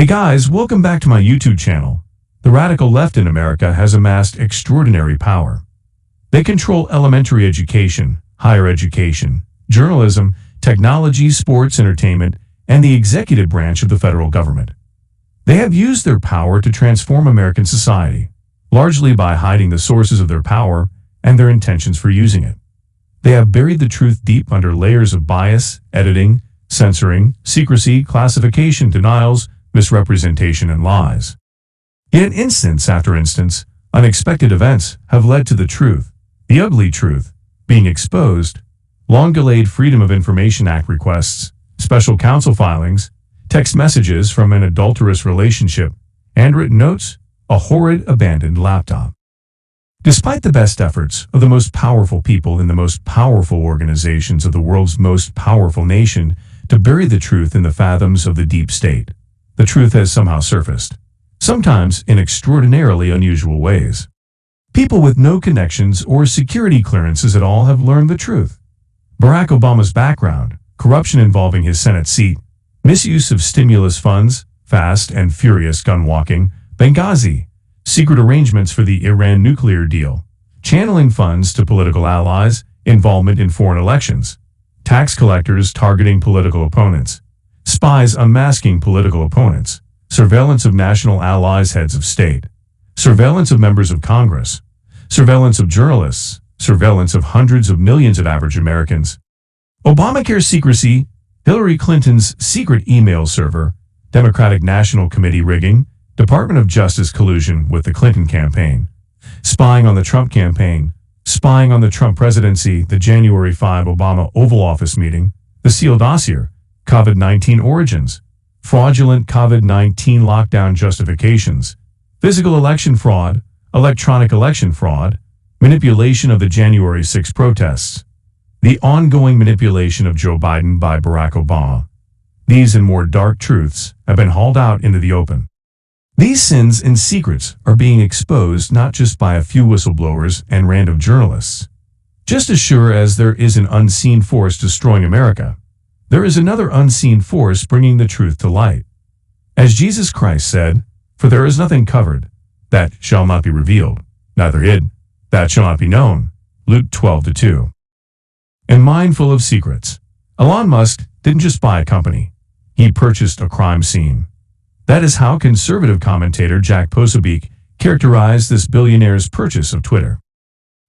Hey guys, welcome back to my YouTube channel. The radical left in America has amassed extraordinary power. They control elementary education, higher education, journalism, technology, sports, entertainment, and the executive branch of the federal government. They have used their power to transform American society, largely by hiding the sources of their power and their intentions for using it. They have buried the truth deep under layers of bias, editing, censoring, secrecy, classification, denials, misrepresentation, and lies. Yet instance after instance, unexpected events have led to the truth, the ugly truth, being exposed. Long-delayed Freedom of Information Act requests, special counsel filings, text messages from an adulterous relationship, handwritten notes, a horrid abandoned laptop. Despite the best efforts of the most powerful people in the most powerful organizations of the world's most powerful nation to bury the truth in the fathoms of the deep state, the truth has somehow surfaced, sometimes in extraordinarily unusual ways. People with no connections or security clearances at all have learned the truth. Barack Obama's background, corruption involving his Senate seat, misuse of stimulus funds, fast and furious gun walking, Benghazi, secret arrangements for the Iran nuclear deal, channeling funds to political allies, involvement in foreign elections, tax collectors targeting political opponents, spies unmasking political opponents, surveillance of national allies, heads of state, surveillance of members of Congress, surveillance of journalists, surveillance of hundreds of millions of average Americans, Obamacare secrecy, Hillary Clinton's secret email server, Democratic National Committee rigging, Department of Justice collusion with the Clinton campaign, spying on the Trump campaign, spying on the Trump presidency, the January 5 Obama Oval Office meeting, the sealed dossier, COVID-19 origins, fraudulent COVID-19 lockdown justifications, physical election fraud, electronic election fraud, manipulation of the January 6 protests, the ongoing manipulation of Joe Biden by Barack Obama. These and more dark truths have been hauled out into the open. These sins and secrets are being exposed not just by a few whistleblowers and random journalists. Just as sure as there is an unseen force destroying America, there is another unseen force bringing the truth to light. As Jesus Christ said, "For there is nothing covered that shall not be revealed, neither hid that shall not be known." Luke 12:2. And mindful of secrets, Elon Musk didn't just buy a company. He purchased a crime scene. That is how conservative commentator Jack Posobiec characterized this billionaire's purchase of Twitter.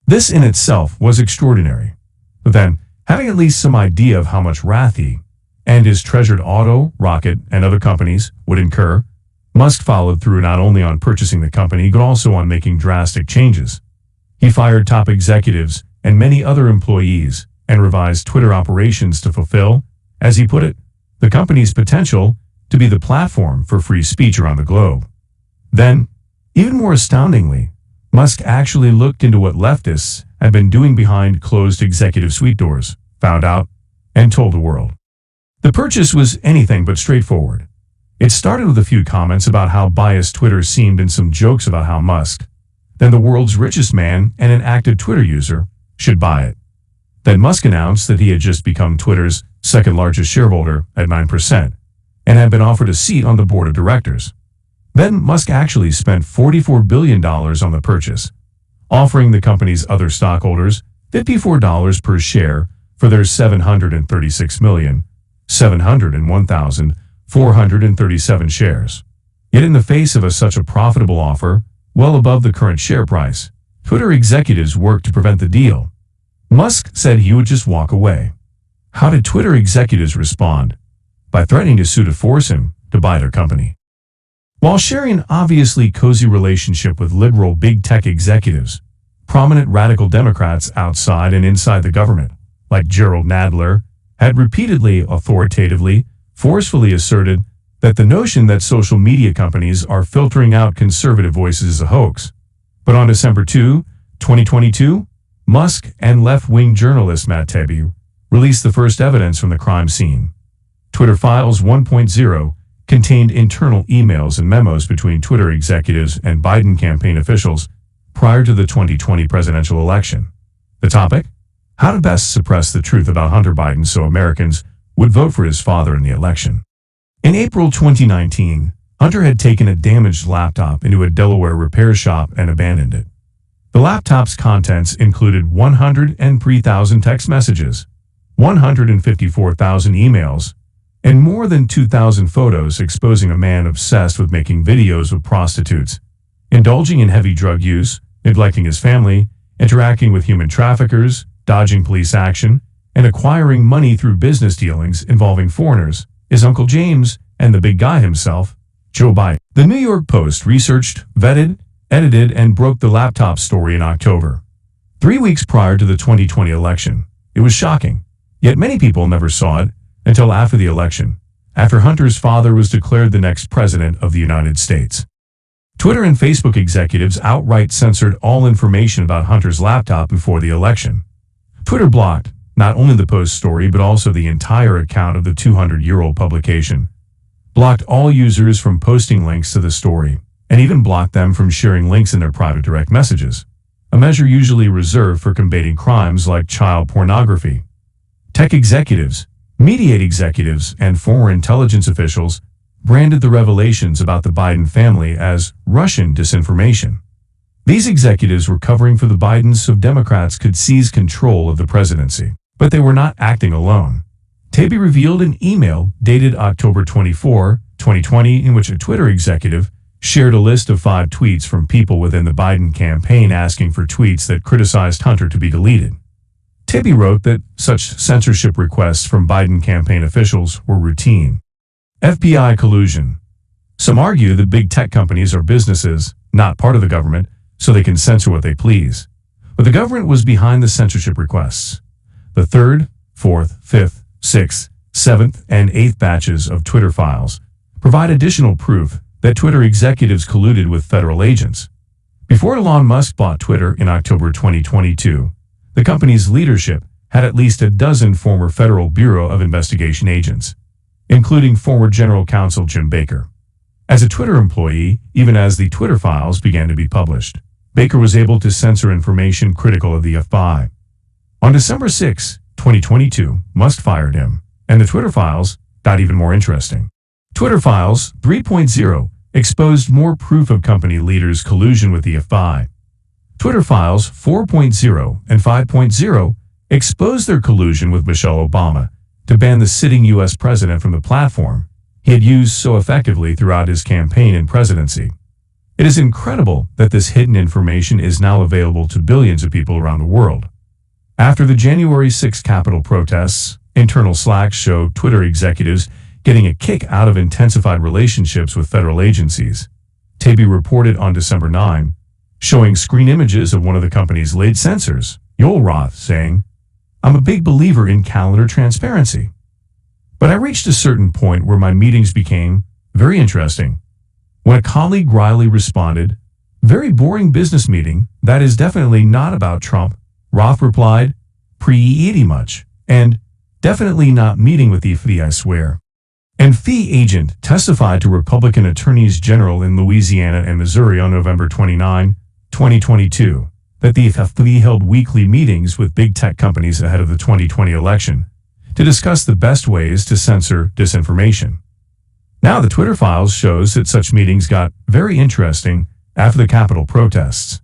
This in itself was extraordinary. But then, having at least some idea of how much wrath he and his treasured auto, rocket, and other companies would incur, Musk followed through not only on purchasing the company but also on making drastic changes. He fired top executives and many other employees and revised Twitter operations to fulfill, as he put it, the company's potential to be the platform for free speech around the globe. Then, even more astoundingly, Musk actually looked into what leftists had been doing behind closed executive suite doors, found out, and told the world. The purchase was anything but straightforward. It started with a few comments about how biased Twitter seemed and some jokes about how Musk, then the world's richest man and an active Twitter user, should buy it. Then Musk announced that he had just become Twitter's second largest shareholder at 9% and had been offered a seat on the board of directors. Then Musk actually spent $44 billion on the purchase, offering the company's other stockholders $54 per share for their 736,701,437 shares. Yet in the face of such a profitable offer, well above the current share price, Twitter executives worked to prevent the deal. Musk said he would just walk away. How did Twitter executives respond? By threatening to sue to force him to buy their company. While sharing an obviously cozy relationship with liberal big tech executives, prominent radical Democrats outside and inside the government, like Gerald Nadler, had repeatedly, authoritatively, forcefully asserted that the notion that social media companies are filtering out conservative voices is a hoax. But on December 2, 2022, Musk and left-wing journalist Matt Taibbi released the first evidence from the crime scene. Twitter Files 1.0 contained internal emails and memos between Twitter executives and Biden campaign officials prior to the 2020 presidential election. The topic? How to best suppress the truth about Hunter Biden so Americans would vote for his father in the election. In April 2019, Hunter had taken a damaged laptop into a Delaware repair shop and abandoned it. The laptop's contents included 103,000 text messages, 154,000 emails, and more than 2,000 photos exposing a man obsessed with making videos with prostitutes, indulging in heavy drug use, neglecting his family, interacting with human traffickers, dodging police action, and acquiring money through business dealings involving foreigners, his Uncle James, and the big guy himself, Joe Biden. The New York Post researched, vetted, edited, and broke the laptop story in October. 3 weeks prior to the 2020 election. It was shocking, yet many people never saw it until after the election, after Hunter's father was declared the next president of the United States. Twitter and Facebook executives outright censored all information about Hunter's laptop before the election. Twitter blocked not only the Post story but also the entire account of the 200-year-old publication, blocked all users from posting links to the story, and even blocked them from sharing links in their private direct messages, a measure usually reserved for combating crimes like child pornography. Tech executives, media executives, and former intelligence officials branded the revelations about the Biden family as Russian disinformation. These executives were covering for the Bidens so Democrats could seize control of the presidency. But they were not acting alone. Taibbi revealed an email dated October 24, 2020, in which a Twitter executive shared a list of 5 tweets from people within the Biden campaign asking for tweets that criticized Hunter to be deleted. Taibbi wrote that such censorship requests from Biden campaign officials were routine. FBI collusion. Some argue that big tech companies are businesses, not part of the government, so they can censor what they please. But the government was behind the censorship requests. The 3rd, 4th, 5th, 6th, 7th, and 8th batches of Twitter files provide additional proof that Twitter executives colluded with federal agents. Before Elon Musk bought Twitter in October 2022, the company's leadership had at least a dozen former Federal Bureau of Investigation agents, including former General Counsel Jim Baker. As a Twitter employee, even as the Twitter files began to be published, Baker was able to censor information critical of the FBI. On December 6, 2022, Musk fired him, and the Twitter files got even more interesting. Twitter Files 3.0 exposed more proof of company leaders' collusion with the FBI. Twitter Files 4.0 and 5.0 exposed their collusion with Michelle Obama to ban the sitting U.S. president from the platform he had used so effectively throughout his campaign and presidency. It is incredible that this hidden information is now available to billions of people around the world. After the January 6 Capitol protests, internal Slack showed Twitter executives getting a kick out of intensified relationships with federal agencies. Taibbi reported on December 9, showing screen images of one of the company's lead censors, Yoel Roth, saying, "I'm a big believer in calendar transparency. But I reached a certain point where my meetings became very interesting. When a colleague wryly responded, 'Very boring business meeting, that is definitely not about Trump,' Roth replied, 'Pretty much,' and 'Definitely not meeting with the FBI, I swear.'" An FBI agent testified to Republican attorneys general in Louisiana and Missouri on November 29, 2022, that the FBI held weekly meetings with big tech companies ahead of the 2020 election to discuss the best ways to censor disinformation. Now the Twitter files shows that such meetings got very interesting after the Capitol protests.